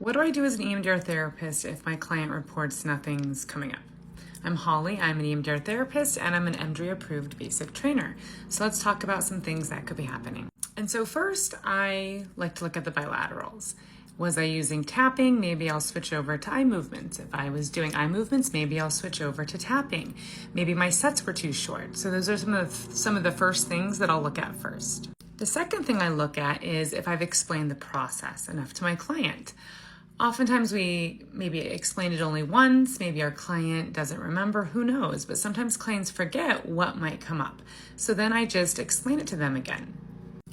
What do I do as an EMDR therapist if my client reports nothing's coming up? I'm Holly, I'm an EMDR therapist, and I'm an EMDR approved basic trainer. So let's talk about some things that could be happening. And so first, I like to look at the bilaterals. Was I using tapping? Maybe I'll switch over to eye movements. If I was doing eye movements, maybe I'll switch over to tapping. Maybe my sets were too short. So those are some of the first things that I'll look at first. The second thing I look at is if I've explained the process enough to my client. Oftentimes we maybe explain it only once, maybe our client doesn't remember, who knows, but sometimes clients forget what might come up. So then I just explain it to them again.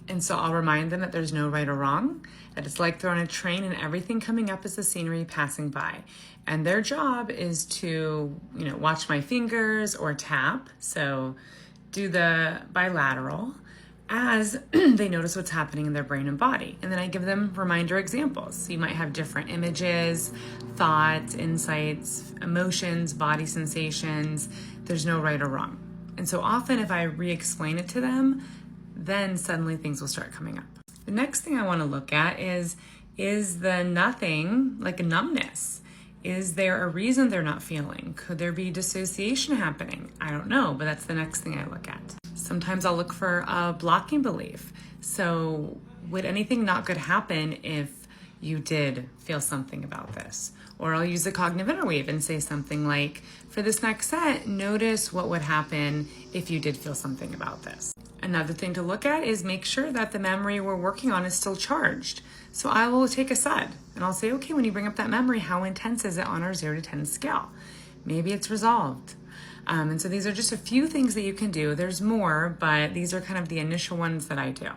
And so I'll remind them that there's no right or wrong, that it's like they're on a train and everything coming up is the scenery passing by. And their job is to, watch my fingers or tap, so do the bilateral, as they notice what's happening in their brain and body. And then I give them reminder examples. So you might have different images, thoughts, insights, emotions, body sensations. There's no right or wrong. And so often if I re-explain it to them, then suddenly things will start coming up. The next thing I want to look at is the nothing like a numbness? Is there a reason they're not feeling? Could there be dissociation happening? I don't know, but that's the next thing I look at. Sometimes I'll look for a blocking belief. So would anything not good happen if you did feel something about this? Or I'll use a cognitive interweave and say something like, for this next set, notice what would happen if you did feel something about this. Another thing to look at is make sure that the memory we're working on is still charged. So I will take a set and I'll say, okay, when you bring up that memory, how intense is it on our 0 to 10 scale? Maybe it's resolved. And so these are just a few things that you can do. There's more, but these are kind of the initial ones that I do.